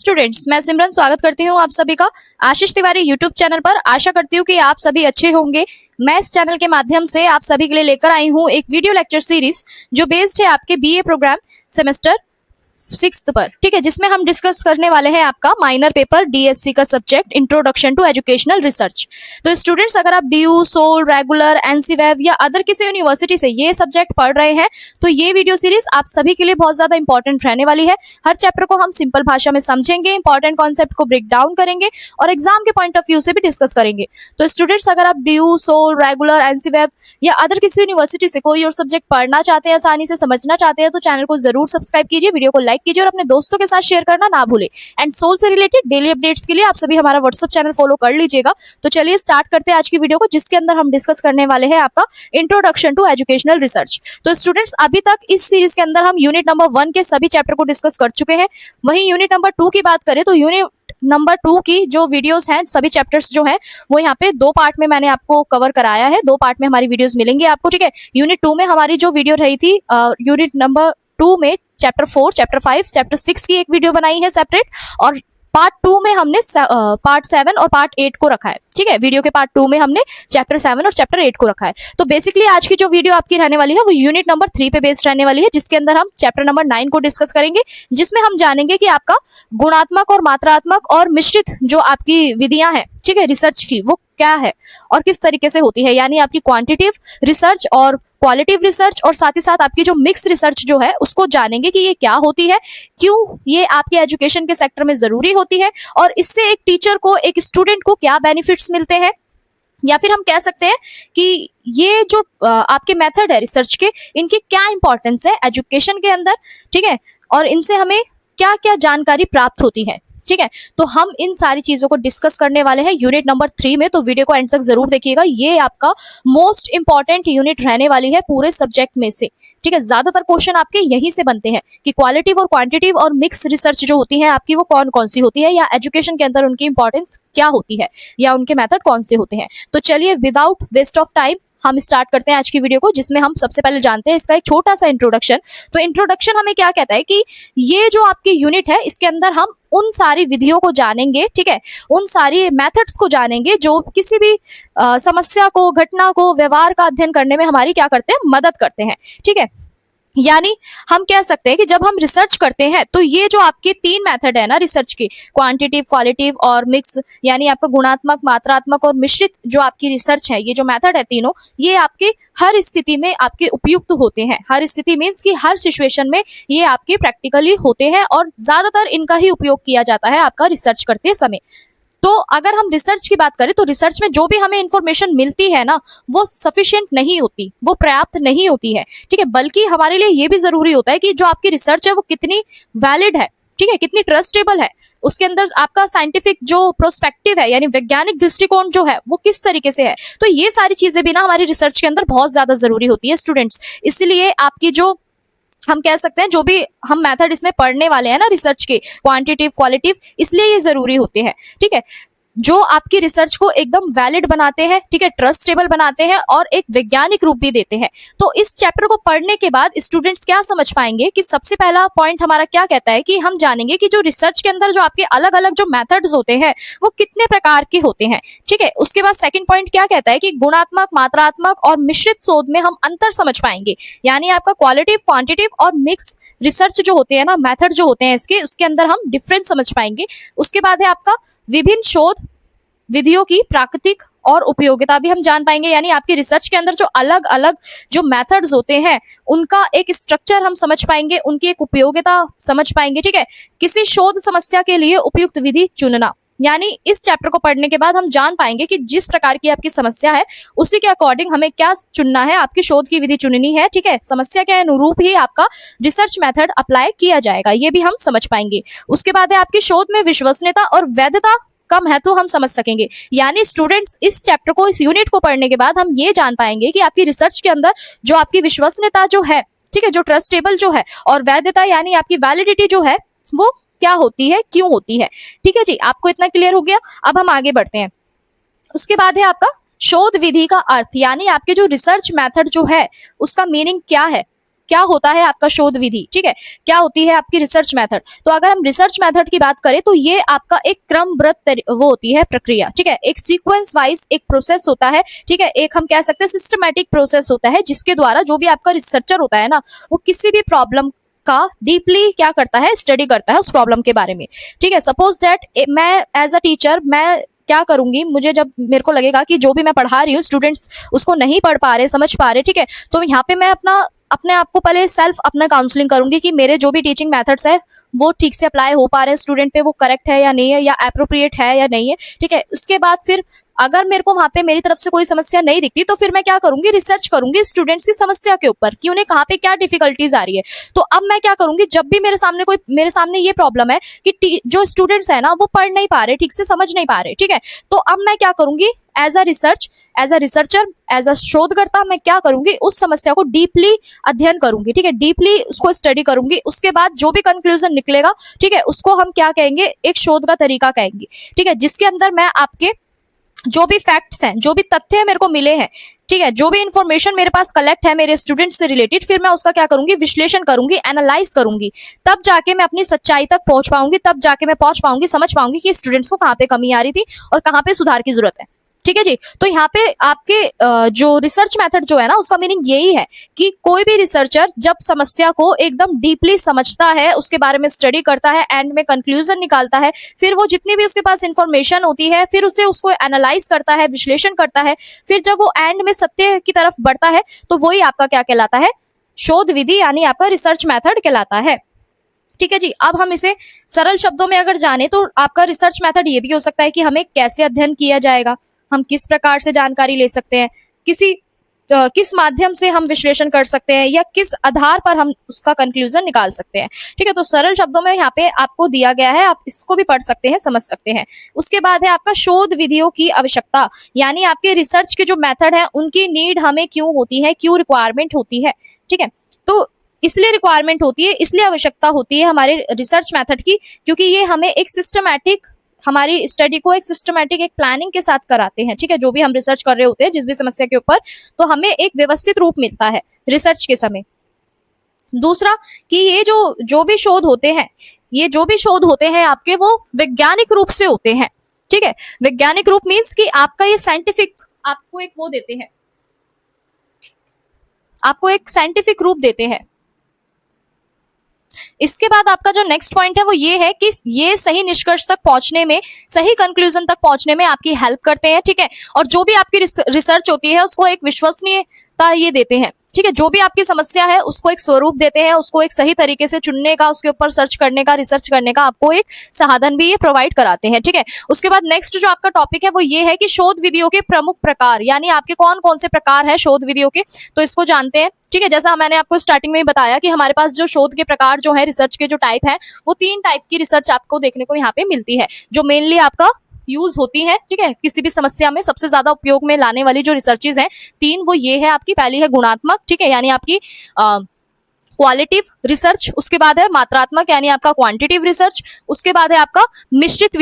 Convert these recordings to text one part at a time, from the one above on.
Students, मैं सिमरन स्वागत करती हूँ आप सभी का आशीष तिवारी यूट्यूब चैनल पर। आशा करती हूँ कि आप सभी अच्छे होंगे। मैं इस चैनल के माध्यम से आप सभी के लिए लेकर आई हूँ एक वीडियो लेक्चर सीरीज जो बेस्ड है आपके बीए प्रोग्राम सेमेस्टर 6 पर, ठीक है, जिसमें हम डिस्कस करने वाले हैं आपका माइनर पेपर डीएससी का subject introduction to educational research. तो स्टूडेंट्स, अगर आप डीयू, सोल, रेगुलर, एनसीवेव या अदर किसी यूनिवर्सिटी से ये सब्जेक्ट पढ़ रहे हैं तो ये वीडियो सीरीज आप सभी के लिए बहुत ज्यादा इंपॉर्टेंट रहने वाली है। हर चैप्टर को हम सिंपल भाषा में समझेंगे, इंपॉर्टेंट कॉन्सेप्ट को ब्रेक डाउन करेंगे और एग्जाम के पॉइंट ऑफ व्यू से भी डिस्कस करेंगे। तो स्टूडेंट्स, अगर आप डीयू, सोल, रेगुलर, एनसीवेव या अदर किसी यूनिवर्सिटी से कोई और सब्जेक्ट पढ़ना चाहते हैं, आसानी से समझना चाहते हैं, तो चैनल को जरूर सब्सक्राइब कीजिए, वीडियो को लाइक कीजिए और अपने दोस्तों के साथ शेयर करना ना भूले। एंड सोल से रिलेटेड डेली अपडेट्स के लिए आप सभी हमारा व्हाट्सएप चैनल फॉलो कर लीजिएगा। तो चलिए स्टार्ट करते हैं आज की वीडियो को, जिसके अंदर हम डिस्कस करने वाले हैं आपका इंट्रोडक्शन टू एजुकेशनल रिसर्च। तो स्टूडेंट्स, अभी तक इस सीरीज के अंदर हम यूनिट नंबर 1 के सभी चैप्टर को डिस्कस कर चुके हैं। वहीं यूनिट नंबर 2 की बात करें तो यूनिट नंबर 2 की जो वीडियोस हैं, सभी चैप्टर्स जो हैं वो यहाँ पे 2 पार्ट में मैंने आपको कवर कराया है। 2 पार्ट में हमारी वीडियोस मिलेंगी आपको, ठीक है। यूनिट 2 में हमारी जो वीडियो रही थी, यूनिट नंबर 2 में चैप्टर 4, चैप्टर 5, चैप्टर 6 की एक वीडियो बनाई है सेपरेट, और पार्ट 2 में हमने पार्ट 7 और पार्ट 8 को रखा है, ठीक है। वीडियो के पार्ट 2 में हमने चैप्टर 7 और चैप्टर 8 को रखा है। तो बेसिकली आज की जो वीडियो आपकी रहने वाली है वो यूनिट नंबर 3 पे बेस्ड रहने वाली है, जिसके अंदर हम चैप्टर नंबर 9 को डिस्कस करेंगे, जिसमें हम जानेंगे कि आपका गुणात्मक और मात्रात्मक और मिश्रित जो आपकी विधियां हैं, ठीक है, रिसर्च की, वो क्या है और किस तरीके से होती है। यानी आपकी क्वांटिटेटिव रिसर्च और क्वालिटेटिव रिसर्च, और साथ ही साथ आपकी जो मिक्स रिसर्च जो है उसको जानेंगे कि ये क्या होती है, क्यों ये आपके एजुकेशन के सेक्टर में जरूरी होती है, और इससे एक टीचर को, एक स्टूडेंट को क्या बेनिफिट्स मिलते हैं। या फिर हम कह सकते हैं कि ये जो आपके मेथड है रिसर्च के, इनकी क्या इंपॉर्टेंस है एजुकेशन के अंदर, ठीक है, और इनसे हमें क्या क्या जानकारी प्राप्त होती है, ठीक है। तो हम इन सारी चीजों को डिस्कस करने वाले हैं यूनिट नंबर 3 में। तो वीडियो को एंड तक जरूर देखिएगा, ये आपका मोस्ट इंपॉर्टेंट यूनिट रहने वाली है पूरे सब्जेक्ट में से, ठीक है। ज्यादातर क्वेश्चन आपके यहीं से बनते हैं कि क्वालिटिव और क्वांटिटिव और मिक्स रिसर्च जो होती है आपकी, वो कौन कौन सी होती है, या एजुकेशन के अंदर उनकी इंपॉर्टेंस क्या होती है, या उनके मेथड कौन से होते हैं। तो चलिए विदाउट वेस्ट ऑफ टाइम हम स्टार्ट करते हैं आज की वीडियो को, जिसमें हम सबसे पहले जानते हैं इसका एक छोटा सा इंट्रोडक्शन। तो इंट्रोडक्शन हमें क्या कहता है कि ये जो आपकी यूनिट है, इसके अंदर हम उन सारी विधियों को जानेंगे, ठीक है, उन सारी मेथड्स को जानेंगे जो किसी भी समस्या को, घटना को, व्यवहार का अध्ययन करने में हमारी क्या करते हैं, मदद करते हैं, ठीक है। यानी हम कह सकते हैं कि जब हम रिसर्च करते हैं तो ये जो आपके 3 मेथड है ना रिसर्च की, क्वांटिटिव, क्वालिटिव और मिक्स, यानी आपका गुणात्मक, मात्रात्मक और मिश्रित जो आपकी रिसर्च है, ये जो मेथड है तीनों, ये आपके हर स्थिति में आपके उपयुक्त होते हैं। हर स्थिति मीन्स कि हर सिचुएशन में ये आपके प्रैक्टिकली होते हैं और ज्यादातर इनका ही उपयोग किया जाता है आपका रिसर्च करते समय। तो अगर हम रिसर्च की बात करें तो रिसर्च में जो भी हमें इंफॉर्मेशन मिलती है ना, वो सफिशिएंट नहीं होती, वो पर्याप्त नहीं होती है, ठीक है। बल्कि हमारे लिए ये भी जरूरी होता है कि जो आपकी रिसर्च है वो कितनी वैलिड है, ठीक है, कितनी ट्रस्टेबल है, उसके अंदर आपका साइंटिफिक जो प्रोस्पेक्टिव है, यानी वैज्ञानिक दृष्टिकोण जो है वो किस तरीके से है। तो ये सारी चीजें भी ना हमारी रिसर्च के अंदर बहुत ज्यादा जरूरी होती है स्टूडेंट्स। इसलिए आपकी जो, हम कह सकते हैं, जो भी हम मेथड इसमें पढ़ने वाले हैं ना रिसर्च के, क्वांटिटिव, क्वालिटिव, इसलिए ये जरूरी होते हैं, ठीक है, जो आपकी रिसर्च को एकदम वैलिड बनाते हैं, ठीक है, ट्रस्टेबल बनाते हैं और एक वैज्ञानिक रूप भी देते हैं। तो इस चैप्टर को पढ़ने के बाद स्टूडेंट्स क्या समझ पाएंगे कि सबसे पहला पॉइंट हमारा क्या कहता है कि हम जानेंगे कि जो रिसर्च के अंदर जो आपके अलग अलग जो मेथड्स होते हैं वो कितने प्रकार के होते हैं, ठीक है। उसके बाद सेकंड पॉइंट क्या कहता है कि गुणात्मक, मात्रात्मक और मिश्रित शोध में हम अंतर समझ पाएंगे, यानी आपका क्वालिटिव, क्वांटिटिव और मिक्स रिसर्च जो होते हैं ना, मेथड जो होते हैं इसके, उसके अंदर हम डिफरेंस समझ पाएंगे। उसके बाद है आपका विभिन्न शोध विधियों की प्राकृतिक और उपयोगिता भी हम जान पाएंगे, यानी आपकी रिसर्च के अंदर जो अलग अलग जो मेथड्स होते हैं उनका एक स्ट्रक्चर हम समझ पाएंगे, उनकी एक उपयोगिता समझ पाएंगे, ठीक है। किसी शोध समस्या के लिए उपयुक्त विधि चुनना, यानी इस चैप्टर को पढ़ने के बाद हम जान पाएंगे कि जिस प्रकार की आपकी समस्या है उसी के अकॉर्डिंग हमें क्या चुनना है, आपकी शोध की विधि चुननी है, ठीक है। समस्या के अनुरूप ही आपका रिसर्च मेथड अप्लाई किया जाएगा, ये भी हम समझ पाएंगे। उसके बाद है आपकी शोध में विश्वसनीयता और वैधता का महत्व हम समझ सकेंगे। यानी स्टूडेंट्स, इस चैप्टर को, इस यूनिट को पढ़ने के बाद हम ये जान पाएंगे कि आपकी रिसर्च के अंदर जो आपकी विश्वसनीयता जो है, ठीक है, जो ट्रस्टेबल जो है, और वैधता यानी आपकी वैलिडिटी जो है वो क्या होती है, क्यों होती है, ठीक है जी। आपको इतना क्लियर हो गया। अब हम आगे बढ़ते हैं। उसके बाद है आपका शोध विधि का अर्थ, यानी आपके जो रिसर्च मेथड जो है उसका मीनिंग क्या है, क्या होता है आपका शोध विधि, ठीक है, क्या होती है आपकी रिसर्च मेथड। तो अगर हम रिसर्च मेथड की बात करें तो ये आपका एक क्रमबद्ध वो होती है प्रक्रिया, ठीक है, एक सीक्वेंस वाइज एक प्रोसेस होता है, ठीक है, एक हम कह सकते हैं सिस्टमैटिक प्रोसेस होता है, जिसके द्वारा जो भी आपका रिसर्चर होता है ना, वो किसी भी प्रॉब्लम का डीपली क्या करता है, स्टडी करता है उस प्रॉब्लम के बारे में, ठीक है। सपोज दैट मैं एज अ टीचर मैं क्या करूंगी, मुझे जब मेरे को लगेगा कि जो भी मैं पढ़ा रही हूँ स्टूडेंट्स उसको नहीं पढ़ पा रहे, समझ पा रहे, ठीक है, तो यहाँ पे मैं अपने आप को पहले सेल्फ अपना काउंसलिंग करूंगी कि मेरे जो भी टीचिंग मेथड्स है वो ठीक से अप्लाई हो पा रहे हैं स्टूडेंट पे, वो करेक्ट है या नहीं है, या अप्रोप्रिएट है या नहीं है, ठीक है। उसके बाद फिर अगर मेरे को वहां पे मेरी तरफ से कोई समस्या नहीं दिखती तो फिर मैं क्या करूंगी, रिसर्च करूंगी स्टूडेंट्स की समस्या के ऊपर कि उन्हें कहाँ पे क्या डिफिकल्टीज आ रही है। तो अब मैं क्या करूंगी, जब भी मेरे सामने ये प्रॉब्लम है कि जो स्टूडेंट्स है ना वो पढ़ नहीं पा रहे, ठीक से समझ नहीं पा रहे, ठीक है, तो अब मैं क्या करूंगी, as a researcher, as a शोधकर्ता मैं क्या करूंगी, उस समस्या को डीपली अध्ययन करूंगी, ठीक है, डीपली उसको स्टडी करूंगी। उसके बाद जो भी कंक्लूजन निकलेगा, ठीक है, उसको हम क्या कहेंगे, एक शोध का तरीका कहेंगे, ठीक है, जिसके अंदर मैं आपके जो भी फैक्ट्स हैं, जो भी तथ्य मेरे को मिले हैं, ठीक है, जो भी इंफॉर्मेशन मेरे पास कलेक्ट है मेरे स्टूडेंट से रिलेटेड, फिर मैं उसका क्या करूंगी, विश्लेषण करूंगी, एनालाइज करूंगी, तब जाके मैं अपनी सच्चाई तक पहुंच पाऊंगी, तब जाके मैं पहुंच पाऊंगी, समझ पाऊंगी कि स्टूडेंट्स को कहाँ पे कमी आ रही थी और कहाँ पे सुधार की जरूरत है, ठीक है जी। तो यहाँ पे आपके जो रिसर्च मेथड जो है ना उसका मीनिंग यही है कि कोई भी रिसर्चर जब समस्या को एकदम डीपली समझता है, उसके बारे में स्टडी करता है, एंड में कंक्लूजन निकालता है, फिर वो जितनी भी उसके पास इंफॉर्मेशन होती है फिर उसे उसको एनालाइज करता है, विश्लेषण करता है, फिर जब वो एंड में सत्य की तरफ बढ़ता है तो वही आपका क्या कहलाता है, शोध विधि, यानी आपका रिसर्च मेथड कहलाता है, ठीक है जी। अब हम इसे सरल शब्दों में अगर जाने तो आपका रिसर्च मेथड ये भी हो सकता है कि हमें कैसे अध्ययन किया जाएगा, हम किस प्रकार से जानकारी ले सकते हैं, किस माध्यम से हम विश्लेषण कर सकते हैं, या किस आधार पर हम उसका कंक्लूजन निकाल सकते हैं, ठीक है। तो सरल शब्दों में यहाँ पे आपको दिया गया है, आप इसको भी पढ़ सकते हैं, समझ सकते हैं। उसके बाद है आपका शोध विधियों की आवश्यकता, यानी आपके रिसर्च के जो मेथड है उनकी नीड हमें क्यों होती है, क्यों रिक्वायरमेंट होती है, ठीक है। तो इसलिए रिक्वायरमेंट होती है, इसलिए आवश्यकता होती है हमारे रिसर्च मेथड की, क्योंकि ये हमें एक सिस्टमैटिक, हमारी स्टडी को एक सिस्टमैटिक एक प्लानिंग के साथ कराते हैं, ठीक है। जो भी हम रिसर्च कर रहे होते हैं जिस भी समस्या के ऊपर, तो हमें एक व्यवस्थित रूप मिलता है रिसर्च के समय। दूसरा कि ये जो भी शोध होते हैं आपके, वो वैज्ञानिक रूप से होते हैं, ठीक है। वैज्ञानिक रूप मीन्स कि आपका ये साइंटिफिक, आपको एक वो देते हैं, आपको एक साइंटिफिक रूप देते हैं। इसके बाद आपका जो नेक्स्ट पॉइंट है वो ये है कि ये सही निष्कर्ष तक पहुंचने में, सही कंक्लूजन तक पहुंचने में आपकी हेल्प करते हैं, ठीक है। और जो भी आपकी रिसर्च होती है उसको एक विश्वसनीयता ये देते हैं, ठीक है। जो भी आपकी समस्या है उसको एक स्वरूप देते हैं, उसको एक सही तरीके से चुनने का, उसके ऊपर सर्च करने का, रिसर्च करने का आपको एक साधन भी ये प्रोवाइड कराते हैं, ठीक है। उसके बाद नेक्स्ट जो आपका टॉपिक है वो ये है कि शोध विधियों के प्रमुख प्रकार, यानी आपके कौन कौन से प्रकार है शोध विधियों के, तो इसको जानते हैं, ठीक है। जैसा मैंने आपको स्टार्टिंग में ही बताया कि हमारे पास जो शोध के प्रकार जो है, रिसर्च के जो टाइप है, वो 3 टाइप की रिसर्च आपको देखने को यहाँ पे मिलती है, जो मेनली आपका यूज होती है, ठीक है। किसी भी समस्या में सबसे ज्यादा उपयोग में लाने वाली जो रिसर्चेज हैं 3, वो ये है आपकी, पहली है गुणात्मक, ठीक है, यानी आपकी क्वालिटिव रिसर्च, उसके बाद है मात्रात्मक यानी आपका क्वांटिटिव रिसर्च, उसके बाद है आपका मिश्रित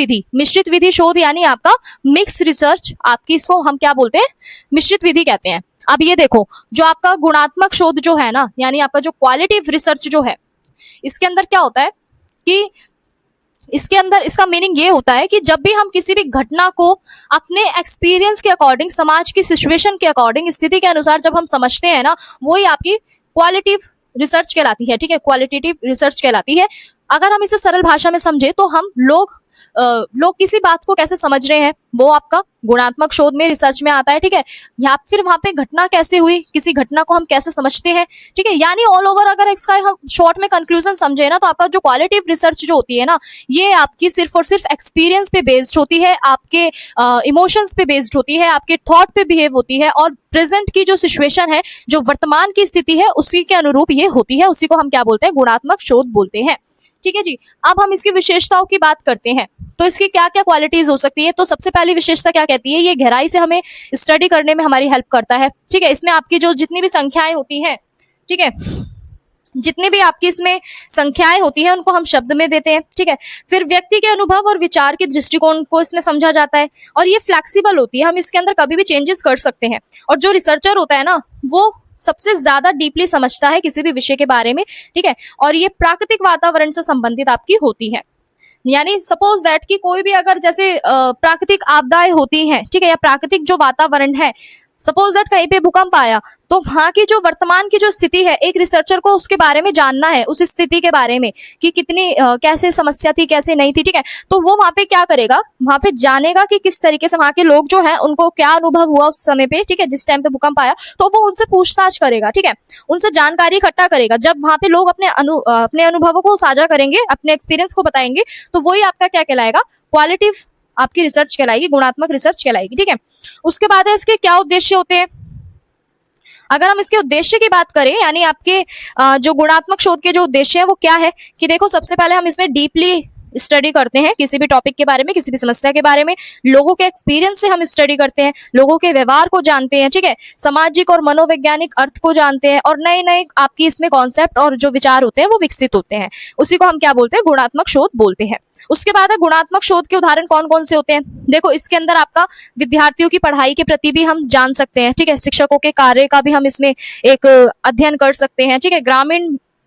विधि शोध यानी आपका मिक्स रिसर्च, आपकी इसको हम क्या बोलते हैं, मिश्रित विधि कहते हैं। अब ये देखो, जो आपका गुणात्मक शोध जो है ना, यानी आपका जो क्वालिटिव रिसर्च जो है, इसके अंदर क्या होता है कि इसके अंदर इसका मीनिंग ये होता है कि जब भी हम किसी भी घटना को अपने एक्सपीरियंस के अकॉर्डिंग, समाज की सिचुएशन के अकॉर्डिंग, स्थिति के अनुसार जब हम समझते हैं ना, वही आपकी क्वालिटिव रिसर्च कहलाती है, ठीक है, क्वालिटेटिव रिसर्च कहलाती है। अगर हम इसे सरल भाषा में समझे तो हम लोग किसी बात को कैसे समझ रहे हैं, वो आपका गुणात्मक शोध में, रिसर्च में आता है, ठीक है। या फिर वहां पे घटना कैसे हुई, किसी घटना को हम कैसे समझते हैं, ठीक है। यानी ऑल ओवर अगर इसका हम शॉर्ट में कंक्लूजन समझे ना, तो आपका जो क्वालिटिव रिसर्च जो होती है ना, ये आपकी सिर्फ और सिर्फ एक्सपीरियंस पे बेस्ड होती है, आपके इमोशंस पे बेस्ड होती है, आपके थॉट पे बिहेव होती है, और प्रेजेंट की जो सिचुएशन है, जो वर्तमान की स्थिति है, उसी के अनुरूप ये होती है, उसी को हम क्या बोलते हैं, गुणात्मक शोध बोलते हैं, ठीक है जी। अब हम इसकी विशेषताओं की बात करते हैं, तो इसकी क्या क्या क्वालिटीज हो सकती है। तो सबसे पहली विशेषता क्या कहती है, ये गहराई से हमें स्टडी करने में हमारी हेल्प करता है, ठीक है। इसमें आपकी जो जितनी भी संख्याएं होती हैं, ठीक है, जितनी भी आपकी इसमें संख्याएं होती हैं उनको हम शब्द में देते हैं, ठीक है। फिर व्यक्ति के अनुभव और विचार के दृष्टिकोण को इसमें समझा जाता है, और ये फ्लेक्सिबल होती है, हम इसके अंदर कभी भी चेंजेस कर सकते हैं। और जो रिसर्चर होता है ना, वो सबसे ज्यादा डीपली समझता है किसी भी विषय के बारे में, ठीक है। और ये प्राकृतिक वातावरण से संबंधित आपकी होती है। यानी सपोज दैट कि कोई भी अगर जैसे प्राकृतिक आपदाएं होती हैं, ठीक है, या प्राकृतिक जो वातावरण है, सपोज दैट कहीं पे भूकंप आया, तो वहां की जो वर्तमान की जो स्थिति है, एक रिसर्चर को उसके बारे में जानना है, उस स्थिति के बारे में कि कितनी कैसे समस्या थी, कैसे नहीं थी, ठीक है। तो वो वहां पे क्या करेगा, वहां पे जानेगा कि किस तरीके से वहां के लोग जो है उनको क्या अनुभव हुआ उस समय पे, ठीक है, जिस टाइम पे भूकंप आया। तो वो उनसे पूछताछ करेगा, ठीक है, उनसे जानकारी इकट्ठा करेगा। जब वहां पे लोग अपने अनुभवों को साझा करेंगे, अपने एक्सपीरियंस को बताएंगे, तो वही आपका क्या कहलाएगा, क्वालिटिव आपकी रिसर्च कहलाएगी, गुणात्मक रिसर्च कहलाएगी, ठीक है। उसके बाद है इसके क्या उद्देश्य होते हैं। अगर हम इसके उद्देश्य की बात करें, यानी आपके जो गुणात्मक शोध के जो उद्देश्य है वो क्या है कि देखो, सबसे पहले हम इसमें डीपली स्टडी करते हैं किसी भी टॉपिक के बारे में, किसी भी समस्या के बारे में, लोगों के एक्सपीरियंस से हम स्टडी करते हैं, लोगों के व्यवहार को जानते हैं, ठीक है, सामाजिक और मनोवैज्ञानिक अर्थ को जानते हैं, और नए नए आपकी इसमें कॉन्सेप्ट और जो विचार होते हैं वो विकसित होते हैं। उसी को हम क्या बोलते हैं, गुणात्मक शोध बोलते हैं। उसके बाद है गुणात्मक शोध के उदाहरण कौन कौन से होते हैं। देखो, इसके अंदर आपका विद्यार्थियों की पढ़ाई के प्रति भी हम जान सकते हैं, ठीक है, शिक्षकों के कार्य का भी हम इसमें एक अध्ययन कर सकते हैं, ठीक है।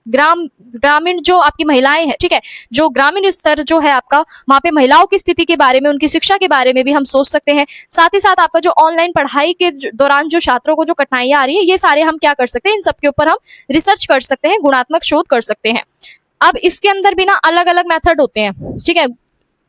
ग्रामीण जो आपकी महिलाएं हैं, ठीक है, जो ग्रामीण स्तर जो है आपका, वहां पे महिलाओं की स्थिति के बारे में, उनकी शिक्षा के बारे में भी हम सोच सकते हैं। साथ ही साथ आपका जो ऑनलाइन पढ़ाई के दौरान जो छात्रों को जो कठिनाइयां आ रही है, ये सारे हम क्या कर सकते हैं, इन सब के ऊपर हम रिसर्च कर सकते हैं, गुणात्मक शोध कर सकते हैं। अब इसके अंदर भी ना अलग अलग मेथड होते हैं, ठीक है,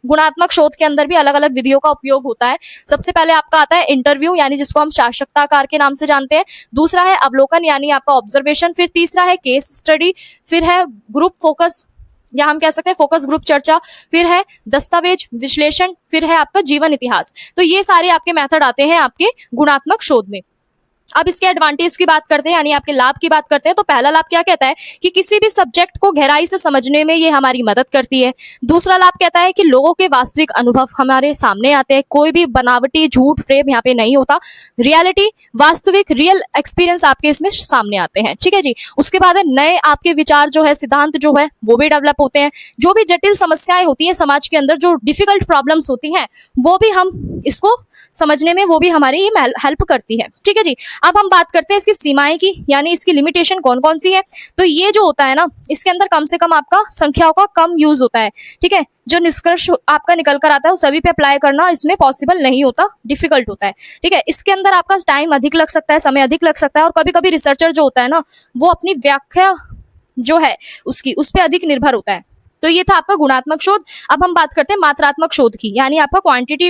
गुणात्मक शोध के अंदर भी अलग अलग विधियों का उपयोग होता है। सबसे पहले आपका आता है इंटरव्यू, यानी जिसको हम साक्षात्कार के नाम से जानते हैं। दूसरा है अवलोकन, यानी आपका ऑब्जर्वेशन। फिर तीसरा है केस स्टडी। फिर है ग्रुप फोकस, या हम कह सकते हैं फोकस ग्रुप चर्चा। फिर है दस्तावेज विश्लेषण। फिर है आपका जीवन इतिहास। तो ये सारे आपके मेथड आते हैं आपके गुणात्मक शोध में। अब इसके एडवांटेज की बात करते हैं, यानी आपके लाभ की बात करते हैं। तो पहला लाभ क्या कहता है कि किसी भी सब्जेक्ट को गहराई से समझने में ये हमारी मदद करती है। दूसरा लाभ कहता है कि लोगों के वास्तविक अनुभव हमारे सामने आते हैं, कोई भी बनावटी झूठ फ्रेम यहाँ पे नहीं होता, रियलिटी वास्तविक रियल एक्सपीरियंस आपके इसमें सामने आते हैं, ठीक है जी। उसके बाद है नए आपके विचार जो है, सिद्धांत जो है वो भी डेवलप होते हैं। जो भी जटिल समस्याएं होती है समाज के अंदर, जो डिफिकल्ट प्रॉब्लम्स होती हैं, वो भी हम इसको समझने में वो भी हमारी ये हेल्प करती है, ठीक है जी। अब हम बात करते हैं इसकी सीमाएं की, यानी इसकी लिमिटेशन कौन कौन सी है। तो ये जो होता है ना, इसके अंदर कम से कम आपका संख्याओं का कम यूज होता है, ठीक है। जो निष्कर्ष आपका निकल कर आता है वो सभी पे अप्लाई करना इसमें पॉसिबल नहीं होता, डिफिकल्ट होता है, ठीक है। इसके अंदर आपका टाइम अधिक लग सकता है, समय अधिक लग सकता है, और कभी कभी रिसर्चर जो होता है ना, वो अपनी व्याख्या जो है उसकी उस पर अधिक निर्भर होता है। तो ये था आपका गुणात्मक शोध। अब हम बात करते हैं मात्रात्मक शोध की, यानी आपका क्वांटिटी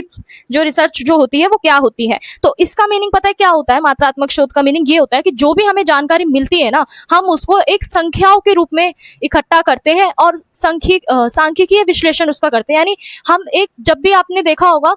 जो रिसर्च जो होती है वो क्या होती है। तो इसका मीनिंग पता है क्या होता है। मात्रात्मक शोध का मीनिंग ये होता है कि जो भी हमें जानकारी मिलती है ना, हम उसको एक संख्याओं के रूप में इकट्ठा करते हैं और सांख्यिकीय विश्लेषण उसका करते हैं। यानी हम एक, जब भी आपने देखा होगा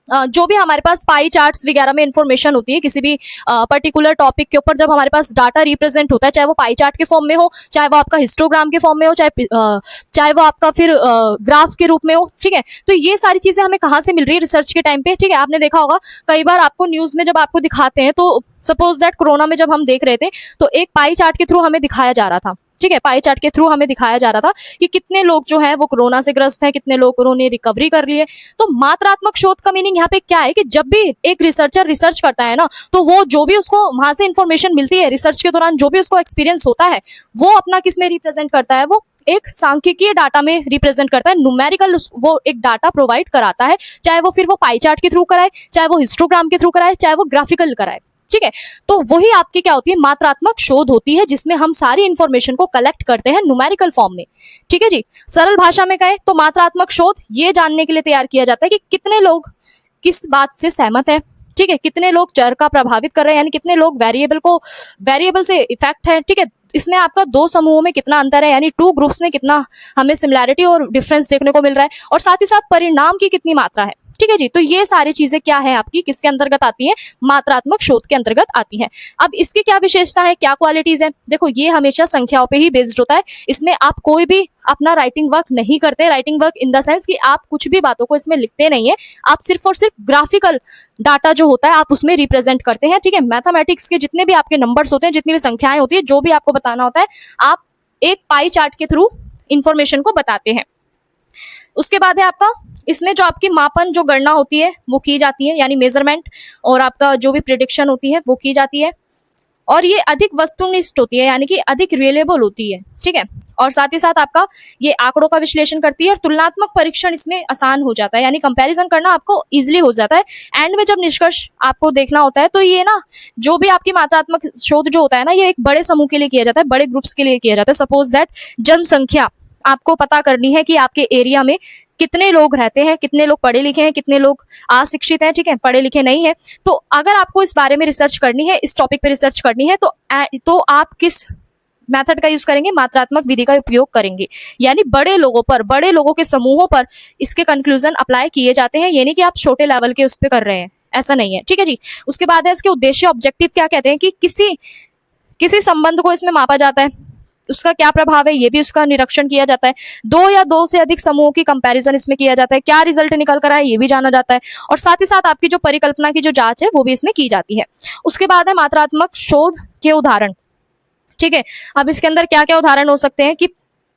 जो भी हमारे पास पाई चार्ट्स वगैरह में इंफॉर्मेशन होती है किसी भी पर्टिकुलर टॉपिक के ऊपर, जब हमारे पास डाटा रिप्रेजेंट होता है, चाहे वो पाई चार्ट के फॉर्म में हो, चाहे वो आपका हिस्टोग्राम के फॉर्म में हो, चाहे वो आपका फिर ग्राफ के रूप में हो, ठीक है। तो ये सारी चीजें हमें कहाँ से मिल रही है रिसर्च के टाइम पे, ठीक है। आपने देखा होगा कई बार आपको न्यूज में जब आपको दिखाते हैं, तो सपोज दैट कोरोना में जब हम देख रहे थे, तो एक पाई चार्ट के थ्रू हमें दिखाया जा रहा था, ठीक है, पाई चार्ट के थ्रू हमें दिखाया जा रहा था कि कितने लोग जो है वो कोरोना से ग्रस्त हैं, कितने लोगों ने रिकवरी कर ली है। तो मात्रात्मक शोध का मीनिंग यहाँ पे क्या है कि जब भी एक रिसर्चर रिसर्च करता है ना, तो वो जो भी उसको वहां से इंफॉर्मेशन मिलती है रिसर्च के दौरान, जो भी उसको एक्सपीरियंस होता है, वो अपना किस में रिप्रेजेंट करता है, वो एक सांख्यिकीय डाटा में रिप्रेजेंट करता है, न्यूमेरिकल वो एक डाटा प्रोवाइड कराता है, चाहे वो फिर वो पाई चार्ट के थ्रू कराए, चाहे वो हिस्टोग्राम के थ्रू कराए, चाहे वो ग्राफिकल कराए, ठीक है। तो वही आपकी क्या होती है, मात्रात्मक शोध होती है, जिसमें हम सारी इंफॉर्मेशन को कलेक्ट करते हैं न्यूमेरिकल फॉर्म में, ठीक है जी। सरल भाषा में कहें तो मात्रात्मक शोध ये जानने के लिए तैयार किया जाता है कि कितने लोग किस बात से सहमत है, ठीक है, कितने लोग चर का प्रभावित कर रहे हैं, यानी कितने लोग वेरिएबल से इफेक्ट है, ठीक है। इसमें आपका दो समूहों में कितना अंतर है, यानी टू ग्रुप्स में कितना हमें सिमिलैरिटी और डिफरेंस देखने को मिल रहा है, और साथ ही साथ परिणाम की कितनी मात्रा है, ठीक है जी। तो ये सारी चीजें क्या है आपकी, किसके अंतर्गत आती है, मात्रात्मक शोध के अंतर्गत आती है। अब इसकी क्या विशेषता है, क्या क्वालिटीज है। देखो, ये हमेशा संख्याओं पे ही बेस्ड होता है, इसमें आप कोई भी अपना राइटिंग वर्क नहीं करते। Writing work in the sense कि आप कुछ भी बातों को इसमें लिखते नहीं है, आप सिर्फ और सिर्फ ग्राफिकल डाटा जो होता है आप उसमें रिप्रेजेंट करते हैं, ठीक है। मैथमेटिक्स के जितने भी आपके नंबर्स होते हैं, जितनी भी संख्याएं होती है, जो भी आपको बताना होता है, आप एक पाई चार्ट के थ्रू इंफॉर्मेशन को बताते हैं। उसके बाद है आपका इसमें जो आपकी मापन जो गणना होती है वो की जाती है, यानी मेजरमेंट, और आपका जो भी प्रिडिक्शन होती है वो की जाती है। और ये अधिक वस्तुनिष्ठ होती है, यानी कि अधिक रिलेबल होती है, ठीक है। और साथ ही साथ आपका ये आंकड़ों का विश्लेषण करती है और तुलनात्मक परीक्षण इसमें आसान हो जाता है, यानी कंपैरिजन करना आपको इजीली हो जाता है। एंड में जब निष्कर्ष आपको देखना होता है तो ये ना जो भी आपकी मात्रात्मक शोध जो होता है ना, ये एक बड़े समूह के लिए किया जाता है, बड़े ग्रुप्स के लिए किया जाता है। सपोज दैट जनसंख्या आपको पता करनी है कि आपके एरिया में कितने लोग रहते हैं, कितने लोग पढ़े लिखे हैं, कितने लोग अशिक्षित हैं, ठीक है, पढ़े लिखे नहीं है। तो अगर आपको इस बारे में रिसर्च करनी है, इस टॉपिक पे रिसर्च करनी है, तो आप किस मेथड का यूज करेंगे? मात्रात्मक विधि का उपयोग करेंगे, यानी बड़े लोगों पर, बड़े लोगों के समूहों पर इसके कंक्लूजन अप्लाई किए जाते हैं, यानी कि आप छोटे लेवल के उस पर कर रहे हैं, ऐसा नहीं है, ठीक है जी। उसके बाद है इसके उद्देश्य, ऑब्जेक्टिव क्या कहते हैं कि किसी संबंध को इसमें मापा जाता है, उसका क्या प्रभाव है ये भी उसका निरीक्षण किया जाता है। दो या दो से अधिक समूहों की कंपैरिजन इसमें किया जाता है, क्या रिजल्ट निकल कर आए ये भी जाना जाता है। और साथ ही साथ आपकी जो परिकल्पना की जो जांच है वो भी इसमें की जाती है। उसके बाद है मात्रात्मक शोध के उदाहरण, ठीक है। अब इसके अंदर क्या क्या उदाहरण हो सकते हैं कि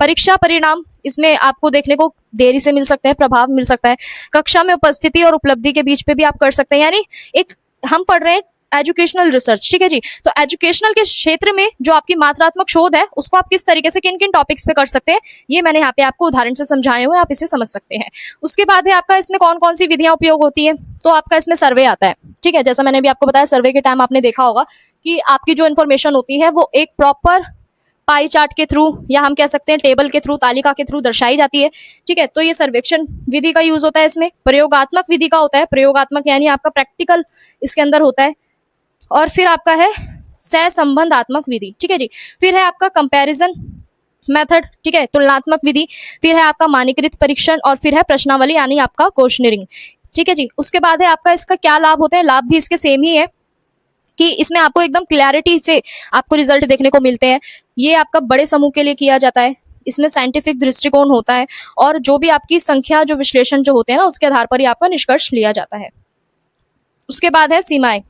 परीक्षा परिणाम इसमें आपको देखने को देरी से मिल सकते हैं, प्रभाव मिल सकता है। कक्षा में उपस्थिति और उपलब्धि के बीच पे भी आप कर सकते हैं, यानी एक हम पढ़ रहे हैं एजुकेशनल रिसर्च, ठीक है जी। तो एजुकेशनल के क्षेत्र में जो आपकी मात्रात्मक शोध है उसको आप किस तरीके से किन किन टॉपिक्स पे कर सकते हैं, ये मैंने यहाँ पे आपको उदाहरण से समझाए हुए, आप इसे समझ सकते हैं। उसके बाद है आपका इसमें कौन कौन सी विधियां उपयोग होती है, तो आपका इसमें सर्वे आता है, ठीक है। जैसा मैंने भी आपको बताया, सर्वे के टाइम आपने देखा होगा कि आपकी जो इन्फॉर्मेशन होती है वो एक प्रॉपर पाई चार्ट के थ्रू, या हम कह सकते हैं टेबल के थ्रू, तालिका के थ्रू दर्शाई जाती है, ठीक है। तो ये सर्वेक्षण विधि का यूज होता है। इसमें प्रयोगात्मक विधि का होता है, प्रयोगात्मक यानी आपका प्रैक्टिकल इसके अंदर होता है। और फिर आपका है सहसंबंधात्मक विधि, ठीक है जी। फिर है आपका कंपैरिजन मेथड, ठीक है, तुलनात्मक विधि। फिर है आपका मानकीकृत परीक्षण, और फिर है प्रश्नावली यानी आपका क्वेश्चनरिंग, ठीक है जी। उसके बाद है आपका इसका क्या लाभ होते हैं, लाभ भी इसके सेम ही है कि इसमें आपको एकदम क्लैरिटी से आपको रिजल्ट देखने को मिलते हैं। ये आपका बड़े समूह के लिए किया जाता है, इसमें साइंटिफिक दृष्टिकोण होता है, और जो भी आपकी संख्या जो विश्लेषण जो होते हैं ना उसके आधार पर ही आपका निष्कर्ष लिया जाता है। उसके बाद है सीमाएं,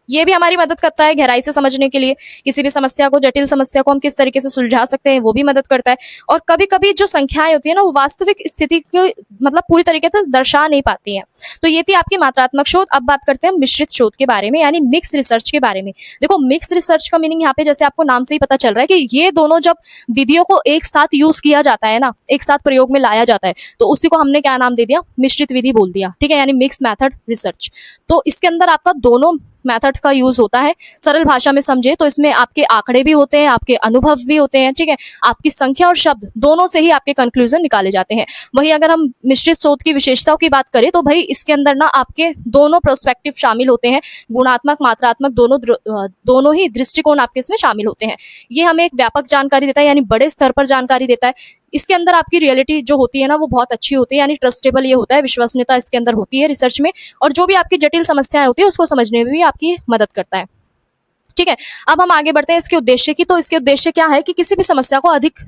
ये भी हमारी मदद करता है गहराई से समझने के लिए, किसी भी समस्या को, जटिल समस्या को हम किस तरीके से सुलझा सकते हैं वो भी मदद करता है। और कभी कभी जो संख्याएं होती है ना वो वास्तविक स्थिति को मतलब पूरी तरीके से दर्शा नहीं पाती हैं। तो ये थी आपकी मात्रात्मक शोध। अब बात करते हैं मिश्रित शोध के बारे में, यानी मिक्स रिसर्च के बारे में। देखो मिक्स रिसर्च का मीनिंग यहाँ पे जैसे आपको नाम से ही पता चल रहा है कि ये दोनों जब विधियों को एक साथ यूज किया जाता है ना, एक साथ प्रयोग में लाया जाता है, तो उसी को हमने क्या नाम दे दिया, मिश्रित विधि बोल दिया, ठीक है, यानी मिक्स मैथड रिसर्च। तो इसके अंदर आपका दोनों मेथड का यूज होता है। सरल भाषा में समझे तो इसमें आपके आंकड़े भी होते हैं, आपके अनुभव भी होते हैं, ठीक है, आपकी संख्या और शब्द दोनों से ही आपके कंक्लूजन निकाले जाते हैं। वहीं अगर हम मिश्रित शोध की विशेषताओं की बात करें तो भाई इसके अंदर ना आपके दोनों प्रोस्पेक्टिव शामिल होते हैं, गुणात्मक मात्रात्मक दोनों ही दृष्टिकोण आपके इसमें शामिल होते हैं। ये हमें एक व्यापक जानकारी देता है, यानी बड़े स्तर पर जानकारी देता है। इसके अंदर आपकी रियलिटी जो होती है ना वो बहुत अच्छी होती है, यानी ट्रस्टेबल ये होता है, विश्वसनीयता इसके अंदर होती है रिसर्च में, और जो भी आपकी जटिल समस्याएं होती है उसको समझने में भी आपकी मदद करता है, ठीक है। अब हम आगे बढ़ते हैं इसके उद्देश्य की। तो इसके उद्देश्य क्या है कि किसी भी समस्या को अधिक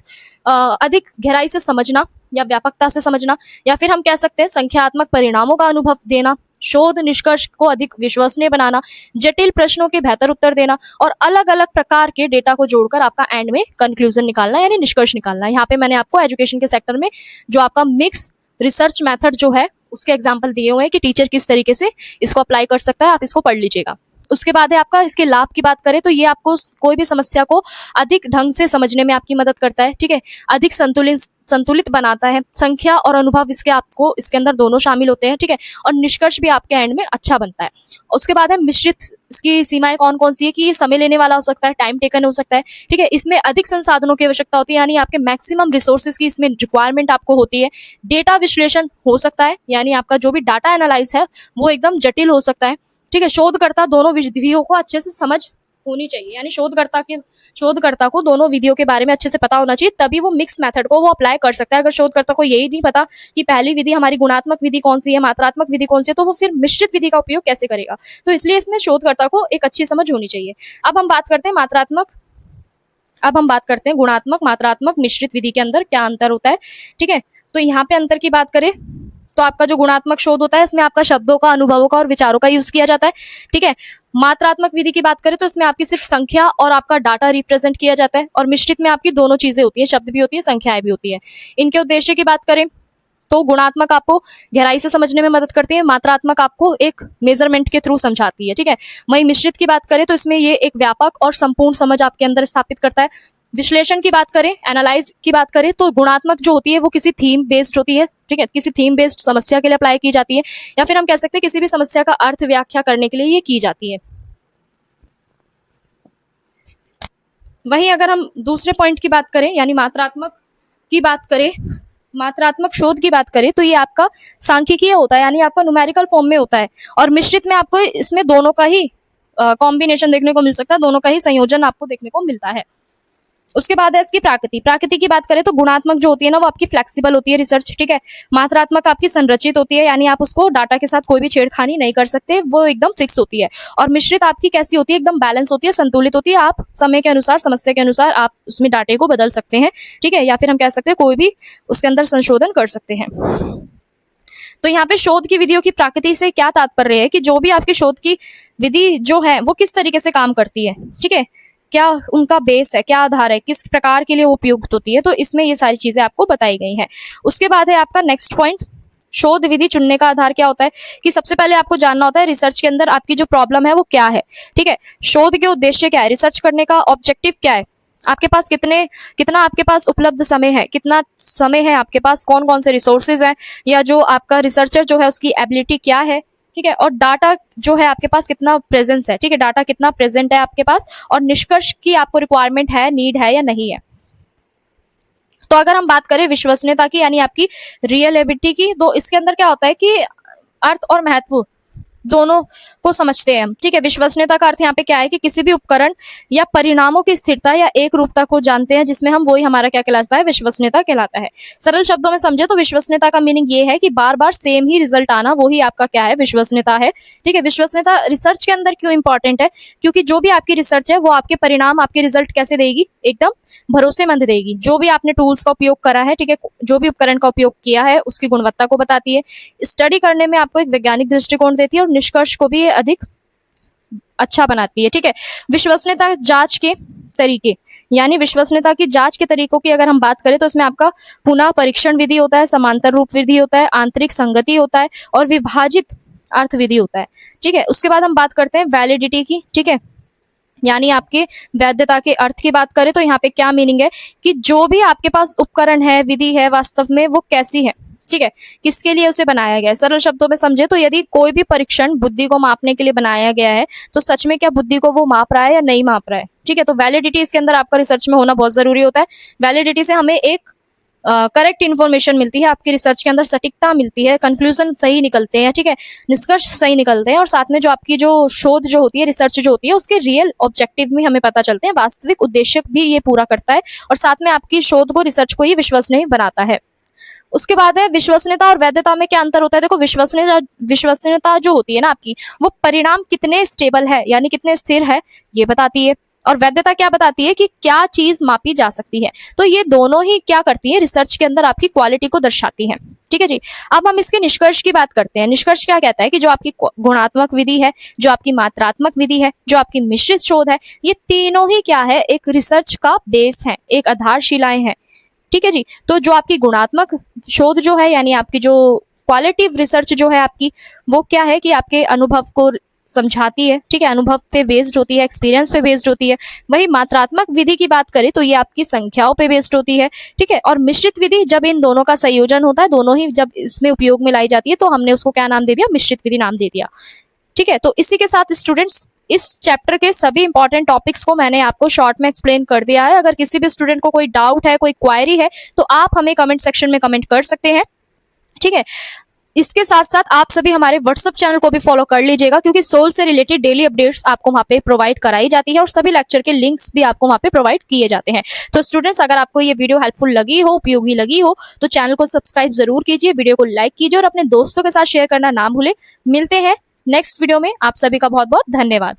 गहराई से समझना या व्यापकता से समझना, या फिर हम कह सकते हैं संख्यात्मक परिणामों का अनुभव देना, शोध निष्कर्ष को अधिक विश्वसनीय बनाना, जटिल प्रश्नों के बेहतर उत्तर देना, और अलग अलग प्रकार के डेटा को जोड़कर आपका एंड में कंक्लूजन निकालना यानी निष्कर्ष निकालना। यहाँ पे मैंने आपको एजुकेशन के सेक्टर में जो आपका मिक्स रिसर्च मेथड जो है उसके एग्जाम्पल दिए हुए हैं कि टीचर किस तरीके से इसको अप्लाई कर सकता है, आप इसको पढ़ लीजिएगा। उसके बाद है आपका इसके लाभ की बात करें तो ये आपको कोई भी समस्या को अधिक ढंग से समझने में आपकी मदद करता है, ठीक है, अधिक संतुलित बनाता है। संख्या और अनुभव इसके अंदर दोनों शामिल होते हैं, ठीक है, और निष्कर्ष भी आपके एंड में अच्छा बनता है। उसके बाद है मिश्रित, इसकी सीमाएं कौन कौन सी है कि ये समय लेने वाला हो सकता है, टाइम टेकन हो सकता है, ठीक है, इसमें अधिक संसाधनों की आवश्यकता होती है, यानी आपके मैक्सिमम रिसोर्सेज की इसमें रिक्वायरमेंट आपको होती है। डेटा विश्लेषण हो सकता है, यानी आपका जो भी डाटा एनालाइज है वो एकदम जटिल हो सकता है, ठीक है। शोधकर्ता दोनों विधियों को अच्छे से समझ होनी चाहिए, यानी शोधकर्ता को दोनों विधियों के बारे में अच्छे से पता होना चाहिए, तभी वो मिक्स मेथड को वो अप्लाई कर सकता है। अगर शोधकर्ता को यही नहीं पता कि पहली विधि हमारी गुणात्मक विधि कौन सी है, मात्रात्मक विधि कौन सी है, तो वो फिर मिश्रित विधि का उपयोग कैसे करेगा। तो इसलिए इसमें शोधकर्ता को एक अच्छी समझ होनी चाहिए। अब हम बात करते हैं गुणात्मक, मात्रात्मक, मिश्रित विधि के अंदर क्या अंतर होता है, ठीक है। तो यहाँ पे अंतर की बात करें तो आपका जो गुणात्मक शोध होता है इसमें आपका शब्दों का, अनुभवों का और विचारों का यूज किया जाता है, ठीक है। मात्रात्मक विधि की बात करें तो इसमें आपकी सिर्फ संख्या और आपका डाटा रिप्रेजेंट किया जाता है, और मिश्रित में आपकी दोनों चीजें होती है, शब्द भी होती है, संख्याएं भी होती है। इनके उद्देश्य की बात करें तो गुणात्मक आपको गहराई से समझने में मदद करती है, मात्रात्मक आपको एक मेजरमेंट के थ्रू समझाती है, ठीक है। वहीं मिश्रित की बात करें तो इसमें ये एक व्यापक और संपूर्ण समझ आपके अंदर स्थापित करता है। विश्लेषण की बात करें, एनालाइज की बात करें, तो गुणात्मक जो होती है वो किसी थीम बेस्ड होती है, ठीक है, किसी थीम बेस्ड समस्या के लिए अप्लाई की जाती है, या फिर हम कह सकते हैं किसी भी समस्या का अर्थ व्याख्या करने के लिए ये की जाती है। वहीं अगर हम दूसरे पॉइंट की बात करें यानी मात्रात्मक की बात करें, मात्रात्मक शोध की बात करें, तो ये आपका सांख्यिकीय होता है, यानी आपका न्यूमेरिकल फॉर्म में होता है। और मिश्रित में आपको इसमें दोनों का ही कॉम्बिनेशन देखने को मिल सकता है, दोनों का ही संयोजन आपको देखने को मिलता है। उसके बाद है इसकी प्राकृति। प्राकृति की बात करें तो गुणात्मक जो होती है ना वो आपकी फ्लेक्सिबल होती है रिसर्च, ठीक है। मात्रात्मक आपकी संरचित होती है, यानी आप उसको डाटा के साथ कोई भी छेड़खानी नहीं कर सकते, वो एकदम फिक्स होती है। और मिश्रित आपकी कैसी होती है, एकदम बैलेंस होती है, संतुलित होती है। आप समय के अनुसार, समस्या के अनुसार आप उसमें डाटे को बदल सकते हैं, ठीक है, या फिर हम कह सकते हैं कोई भी उसके अंदर संशोधन कर सकते हैं। तो यहाँ पे शोध की विधियों की प्राकृति से क्या तात्पर्य है कि जो भी आपकी शोध की विधि जो है वो किस तरीके से काम करती है, ठीक है, क्या उनका बेस है, क्या आधार है, किस प्रकार के लिए वो उपयुक्त होती है, तो इसमें ये सारी चीजें आपको बताई गई हैं। उसके बाद है आपका नेक्स्ट पॉइंट, शोध विधि चुनने का आधार क्या होता है कि सबसे पहले आपको जानना होता है रिसर्च के अंदर आपकी जो प्रॉब्लम है वो क्या है, ठीक है, शोध के उद्देश्य क्या है, रिसर्च करने का ऑब्जेक्टिव क्या है, आपके पास कितना आपके पास उपलब्ध समय है, कितना समय है आपके पास, कौन कौन से रिसोर्सेज हैं, या जो आपका रिसर्चर जो है उसकी एबिलिटी क्या है, ठीक है, और डाटा जो है आपके पास कितना प्रेजेंस है, ठीक है, डाटा कितना प्रेजेंट है आपके पास, और निष्कर्ष की आपको रिक्वायरमेंट है, नीड है या नहीं है। तो अगर हम बात करें विश्वसनीयता की यानी आपकी रियलेबिलिटी की, तो इसके अंदर क्या होता है कि अर्थ और महत्व दोनों को समझते हैं हम, ठीक है। विश्वसनीयता का अर्थ यहाँ पे क्या है कि किसी भी उपकरण या परिणामों की स्थिरता या एक रूपता को जानते हैं, जिसमें हम वही हमारा क्या कहलाता है, विश्वसनीयता कहलाता है। सरल शब्दों में समझे तो विश्वसनीयता का मीनिंग ये है कि बार बार सेम ही रिजल्ट आना, वही आपका क्या है, विश्वसनीयता है, ठीक है। विश्वसनीयता रिसर्च के अंदर क्यों इंपॉर्टेंट है, क्योंकि जो भी आपकी रिसर्च है वो आपके परिणाम, आपके रिजल्ट कैसे देगी, एकदम भरोसेमंद देगी। जो भी आपने टूल्स का उपयोग करा है, ठीक है, जो भी उपकरण का उपयोग किया है उसकी गुणवत्ता को बताती है, स्टडी करने में आपको एक वैज्ञानिक दृष्टिकोण देती है, और निष्कर्ष को भी अधिक अच्छा बनाती है, ठीक है। विश्वसनीयता जांच के तरीके यानी विश्वसनीयता की जांच के तरीकों की अगर हम बात करें तो इसमें आपका पुनः परीक्षण विधि होता है, समांतर रूप विधि होता है, आंतरिक संगति होता है, और विभाजित अर्थ विधि होता है, ठीक है। उसके बाद हम बात करते हैं वैलिडिटी की, ठीक है, यानी आपके वैधता के अर्थ की बात करें तो यहाँ पे क्या मीनिंग है कि जो भी आपके पास उपकरण है, विधि है, वास्तव में वो कैसी है, ठीक है, किसके लिए उसे बनाया गया है। सरल शब्दों में समझे तो यदि कोई भी परीक्षण बुद्धि को मापने के लिए बनाया गया है तो सच में क्या बुद्धि को वो माप रहा है या नहीं माप रहा है, ठीक है। तो वैलिडिटी इसके अंदर आपका रिसर्च में होना बहुत जरूरी होता है। वैलिडिटी से हमें एक करेक्ट इन्फॉर्मेशन मिलती है, आपकी रिसर्च के अंदर सटीकता मिलती है, कंक्लूजन सही निकलते हैं, ठीक है, निष्कर्ष सही निकलते हैं, और साथ में जो आपकी जो शोध जो होती है, रिसर्च जो होती है, उसके रियल ऑब्जेक्टिव भी हमें पता चलते हैं, वास्तविक उद्देश्य भी ये पूरा करता है, और साथ में आपकी शोध को, रिसर्च को ही विश्वसनीय बनाता है। उसके बाद है विश्वसनीयता और वैधता में क्या अंतर होता है। देखो विश्वसनीयता जो होती है ना आपकी, वो परिणाम कितने स्टेबल है यानी कितने स्थिर है ये बताती है, और वैधता क्या बताती है कि क्या चीज मापी जा सकती है। तो ये दोनों ही क्या करती है, रिसर्च के अंदर आपकी क्वालिटी को दर्शाती है, ठीक है जी। अब हम इसके निष्कर्ष की बात करते हैं। निष्कर्ष क्या कहता है कि जो आपकी गुणात्मक विधि है, जो आपकी मात्रात्मक विधि है, जो आपकी मिश्रित शोध है, ये तीनों ही क्या है, एक रिसर्च का बेस है, एक आधारशिलाएं हैं, ठीक है जी। तो जो आपकी गुणात्मक शोध जो है यानी आपकी जो क्वालिटिव रिसर्च जो है आपकी, वो क्या है कि आपके अनुभव को समझाती है, ठीक है, अनुभव पे बेस्ड होती है, एक्सपीरियंस पे बेस्ड होती है। वही मात्रात्मक विधि की बात करें तो ये आपकी संख्याओं पे बेस्ड होती है, ठीक है। और मिश्रित विधि जब इन दोनों का संयोजन होता है, दोनों ही जब इसमें उपयोग में लाई जाती है, तो हमने उसको क्या नाम दे दिया, मिश्रित विधि नाम दे दिया, ठीक है। तो इसी के साथ स्टूडेंट्स इस चैप्टर के सभी इंपॉर्टेंट टॉपिक्स को मैंने आपको शॉर्ट में एक्सप्लेन कर दिया है। अगर किसी भी स्टूडेंट को कोई डाउट है, कोई क्वायरी है, तो आप हमें कमेंट सेक्शन में कमेंट कर सकते हैं, ठीक है। इसके साथ साथ आप सभी हमारे व्हाट्सएप चैनल को भी फॉलो कर लीजिएगा, क्योंकि सोल से रिलेटेड डेली अपडेट्स आपको वहां पे प्रोवाइड कराई जाती है, और सभी लेक्चर के लिंक्स भी आपको वहां पे प्रोवाइड किए जाते हैं। तो स्टूडेंट्स, अगर आपको ये वीडियो हेल्पफुल लगी हो, उपयोगी लगी हो, तो चैनल को सब्सक्राइब जरूर कीजिए, वीडियो को लाइक कीजिए, और अपने दोस्तों के साथ शेयर करना ना भूलें। मिलते हैं नेक्स्ट वीडियो में। आप सभी का बहुत बहुत धन्यवाद।